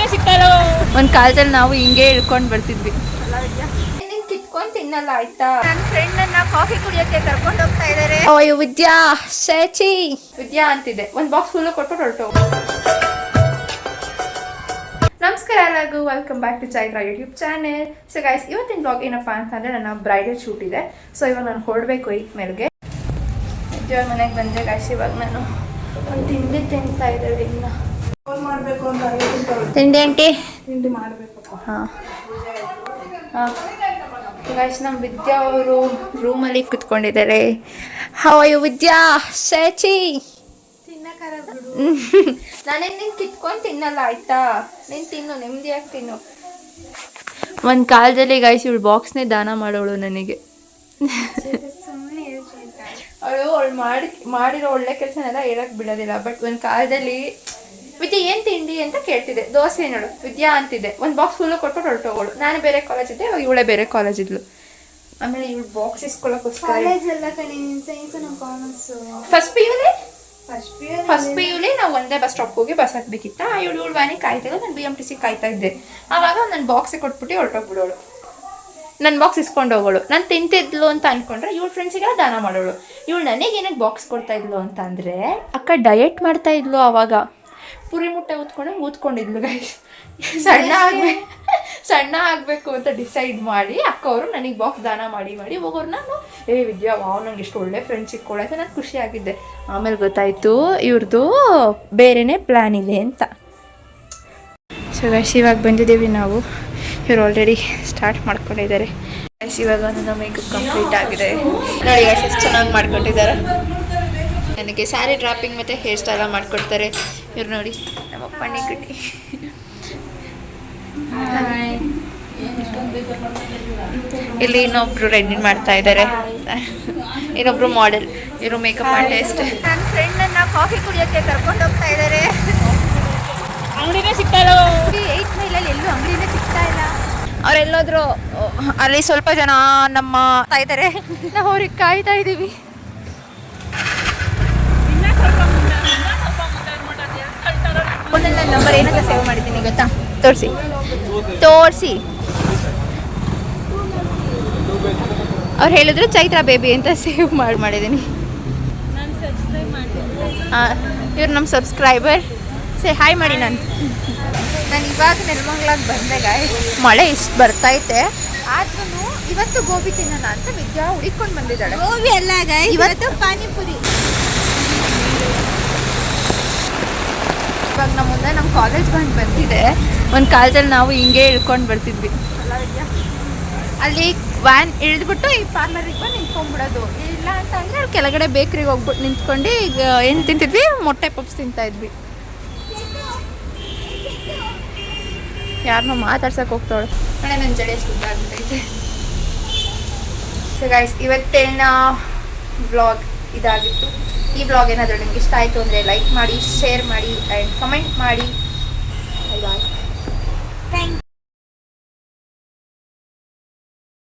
ಅಂಗಡಿನೇ ಸಿಗ್ತಾರೋ. ಒಂದು ಕಾಲದಲ್ಲಿ ನಾವು ಹಿಂಗೆ ಇಳ್ಕೊಂಡು ಬರ್ತಿದ್ವಿ. ಕಿತ್ಕೊಂಡು ತಿನ್ನಲ್ಲ ಆಯ್ತಾ. ನನ್ನ ಫ್ರೆಂಡ್ ನನ್ನ ಕಾಫಿ ಕುಡಿಯೋಕ್ಕೆ ಕರ್ಕೊಂಡು ಹೋಗ್ತಾ ಇದ್ದಾರೆ. ಓಯ್ ವಿದ್ಯಾ ಶೇಚಿ ವಿದ್ಯಾ ಅಂತಿದೆ. ಒಂದು ಬಾಕ್ಸ್ ಫುಲ್ಲು ಕೊಟ್ಟು ಹೊರಟು. ನಮಸ್ಕಾರ ಎಲ್ಲರಿಗೂ, welcome back to Chaitra YouTube channel. So guys, ಇವತ್ತಿನ ಬ್ಲಾಗ್ ಏನಪ್ಪ ಅಂತಂದರೆ ನನ್ನ ಬ್ರೈಡಲ್ ಶೂಟ್ ಇದೆ. ಸೊ ಇವಾಗ ನಾನು ಹೊರಡಬೇಕು ಈ ಮೇಲ್ಗೆ. ಇವಾಗ ಮನೆಗೆ ಬಂದೆ ಗೈಸ್. ಇವಾಗ ನಾನು ಒಂದು ತಿಂಡಿ ತಿಂತಾ ಇದ್ದೇವೆ. ಇನ್ನು ತಿಂಡಿ ಆಂಟಿ ತಿಂಡಿ ಮಾಡಬೇಕು. ಹಾಂ ಹಾಂ ಗೈಸ್, ನಮ್ಮ ವಿದ್ಯಾ ಅವರು ರೂಮಲ್ಲಿ ಕುತ್ಕೊಂಡಿದ್ದಾರೆ. ಹೌ ಆರ್ ಯು ವಿದ್ಯಾ ಶೇಚಿ? ನಾನೇನು ನೀನು ಕಿತ್ಕೊಂಡು ತಿನ್ನಲ್ಲ ಆಯ್ತಾ. ನೀನು ತಿನ್ನು, ನೆಮ್ಮದಿಯಾಗಿ ತಿನ್ನು. ಒಂದು ಕಾಲದಲ್ಲಿ ಗೈಸ್ ಇವಳು ಬಾಕ್ಸ್ನೇ ದಾನ ಮಾಡೋಳು ನನಗೆ. ಅವಳು ಮಾಡಿರೋ ಒಳ್ಳೆ ಕೆಲಸನೆಲ್ಲ ಹೇಳಕ್ ಬಿಡೋದಿಲ್ಲ. ಬಟ್ ಒಂದು ಕಾಲದಲ್ಲಿ ವಿದ್ಯಾ ಏನು ತಿಂಡಿ ಅಂತ ಕೇಳ್ತಿದ್ದೆ. ದೋಸೆ ನೋಡು ವಿದ್ಯಾ ಅಂತಿದ್ದೆ. ಒಂದು ಬಾಕ್ಸ್ ಫುಲ್ಲು ಕೊಟ್ಟು ಹೊರಟೋಗಳು. ನಾನು ಬೇರೆ ಕಾಲೇಜ್ ಇದ್ದೆ, ಇವಳೇ ಬೇರೆ ಕಾಲೇಜ್ ಇದ್ಲು. ಆಮೇಲೆ ಇವಳು ಬಾಕ್ಸ್ ಇಸ್ಕೊಳ್ಳೋಕ್ಕೋಸ್ಕರ ಫಸ್ಟ್ ಪಿ ಯುಲಿ ನಾವು ಒಂದೇ ಬಸ್ ಸ್ಟಾಪ್ ಹೋಗಿ ಬಸ್ ಹತ್ಬೇಕಿತ್ತ. ಇವಳು ವ್ಯಾನಿಗೆ ಕಾಯ್ತಿದ್ದೆ, ನಾನು BMTC ಕಾಯ್ತಾ ಇದ್ದೆ. ಆವಾಗ ನನ್ನ ಬಾಕ್ಸಿಗೆ ಕೊಟ್ಬಿಟ್ಟು ಹೊರಟೋಗ್ಬಿಡೋಳು. ನನ್ನ ಬಾಕ್ಸ್ ಇಸ್ಕೊಂಡು ಹೋಗೋಳು. ನಾನು ತಿಂತಿದ್ಲು ಅಂತ ಅಂದ್ಕೊಂಡ್ರೆ ಇವಳು ಫ್ರೆಂಡ್ಸಿಗೆಲ್ಲ ದಾನ ಮಾಡೋಳು. ಇವಳು ನನಗೆ ಏನಕ್ಕೆ ಬಾಕ್ಸ್ ಕೊಡ್ತಾ ಇದ್ಲು ಅಂತ ಅಂದರೆ, ಅಕ್ಕ ಡಯಟ್ ಮಾಡ್ತಾ ಇದ್ಲು. ಆವಾಗ ಪುರಿ ಮುಟ್ಟೆ ಊದ್ಕೊಂಡಿದ್ಲು ಗೈಸ್. ಸಣ್ಣ ಆಗಬೇಕು ಅಂತ ಡಿಸೈಡ್ ಮಾಡಿ ಅಕ್ಕ ಅವರು ನನಗೆ ಬಾಕ್ಸ್ ದಾನ ಮಾಡಿ ಹೋಗೋರು. ನಾನು ವಿದ್ಯಾ ನಂಗೆ ಎಷ್ಟು ಒಳ್ಳೆ ಫ್ರೆಂಡ್ಸ್ ಸಿಕ್ಕೊಳ್ಳೋಕೆ ನಾನು ಖುಷಿಯಾಗಿದ್ದೆ. ಆಮೇಲೆ ಗೊತ್ತಾಯಿತು ಇವ್ರದ್ದು ಬೇರೆನೇ ಪ್ಲ್ಯಾನ್ ಇದೆ ಅಂತ. ಸೊ ಗೈಸ್, ಇವಾಗ ಬಂದಿದ್ದೀವಿ ನಾವು. ಇವ್ರು ಆಲ್ರೆಡಿ ಸ್ಟಾರ್ಟ್ ಮಾಡ್ಕೊಂಡಿದ್ದಾರೆ. ಗೈಸ್, ಇವಾಗ ನನ್ನ ಮೇಕಪ್ ಕಂಪ್ಲೀಟ್ ಆಗಿದೆ. ನೋಡಿ ಗೈಸ್, ಎಷ್ಟು ಚೆನ್ನಾಗಿ ಮಾಡ್ಕೊಟ್ಟಿದ್ದಾರೆ. ನನಗೆ ಸ್ಯಾರಿ ಡ್ರಾಪಿಂಗ್ ಮತ್ತು ಹೇರ್ ಸ್ಟೈಲ ಮಾಡಿಕೊಡ್ತಾರೆ ಇವ್ರು. ನೋಡಿ ನಮ್ಮ ಪಣ್ಣಿ ಕುಟ್ಟಿ. ಇಲ್ಲಿ ಇನ್ನೊಬ್ರು ರೆಡಿ ಮಾಡ್ತಾ ಇದ್ದಾರೆ, ಇನ್ನೊಬ್ರು ಮಾಡೆಲ್. ಇವರು ಮೇಕಪ್ ಆರ್ಟಿಸ್ಟ್. ನನ್ನ ಫ್ರೆಂಡ್ ನನ್ನ ಕಾಫಿ ಕುಡಿಯೋಕ್ಕೆ ಕರ್ಕೊಂಡು ಹೋಗ್ತಾ ಇದ್ದಾರೆ. ಅಂಗಡಿನೇ ಸಿಗ್ತಾರೋ. 8 ಮೈಲಲ್ಲಿ ಎಲ್ಲೂ ಅಂಗಡಿನೇ ಸಿಗ್ತಾ ಇಲ್ಲ. ಅವರೆಲ್ಲೋದ್ರು. ಅಲ್ಲಿ ಸ್ವಲ್ಪ ಜನ ನಮ್ಮ ಇದ್ದಾರೆ, ನಾವು ಅವ್ರಿಗೆ ಕಾಯ್ತಾ ಇದ್ದೀವಿ. ನನ್ನ ನಂಬರ್ ಏನಂತ ಸೇವ್ ಮಾಡಿದ್ದೀನಿ ಗೊತ್ತಾ? ತೋರಿಸಿ ಅವ್ರು ಹೇಳಿದ್ರು ಚೈತ್ರ ಬೇಬಿ ಅಂತ ಸೇವ್ ಮಾಡಿದ್ದೀನಿ. ಇವ್ರು ನಮ್ಮ ಸಬ್ಸ್ಕ್ರೈಬರ್. ಹಾಯ್ ಮಾಡಿ. ನಾನು ಇವಾಗ ನೆಲಮಂಗ್ಲಾಗ ಬಂದೆ ಗಾಯ್ಸ್. ಮಳೆ ಇಷ್ಟು ಬರ್ತೈತೆ, ಆದ್ರೂ ಇವತ್ತು ಗೋಬಿ ತಿನ್ನೋಣ ಅಂತ ವಿದ್ಯಾ ಹುಡುಕೊಂಡು ಬಂದಿದ್ದಾಳೆ. ಗೋಬಿ ಅಲ್ಲ ಗೈಸ್, ಇವತ್ತು ಪಾನಿಪುರಿ. ಇವಾಗ ನಮ್ಮ ಮುಂದೆ ನಮ್ಮ ಕಾಲೇಜ್ ಬಂದಿದೆ. ಒಂದು ಕಾಲದಲ್ಲಿ ನಾವು ಹಿಂಗೆ ಇಳ್ಕೊಂಡು ಬರ್ತಿದ್ವಿ. ಅಲ್ಲಿ ವ್ಯಾನ್ ಇಳಿದ್ಬಿಟ್ಟು ಈ ಪಾರ್ಲರಿಗೆ ಬಂದು ನಿಂತ್ಕೊಂಡ್ಬಿಡೋದು. ಇಲ್ಲ ಅಂತ ಅಂದರೆ ಅಲ್ಲಿ ಕೆಳಗಡೆ ಬೇಕ್ರಿಗೆ ಹೋಗ್ಬಿಟ್ಟು ನಿಂತ್ಕೊಂಡು ಈಗ ಏನು ತಿಂತಿದ್ವಿ, ಮೊಟ್ಟೆ ಪಪ್ಸ್ ತಿಂತಾ ಇದ್ವಿ. ಯಾರನ್ನೋ ಮಾತಾಡ್ಸಕ್ಕೆ ಹೋಗ್ತಾಳೆ. ಮಳೆ ನನ್ನ ಜಡೆ ಎಷ್ಟು ಉದ್ದ ಆಗ್ಬಿಟ್ಟೈತೆ. ಸೊ ಗೈಸ್, ಇವತ್ತಿನ ಬ್ಲಾಗ್ ಇದಾಗಿತ್ತು. ಈ ಬ್ಲಾಗ್ ಏನಾದರೂ ನಿಮ್ಗೆ ಇಷ್ಟ ಆಯಿತು ಅಂದರೆ ಲೈಕ್ ಮಾಡಿ, ಶೇರ್ ಮಾಡಿ ಆ್ಯಂಡ್ ಕಮೆಂಟ್ ಮಾಡಿ. ಬಾಯ್. Thank you.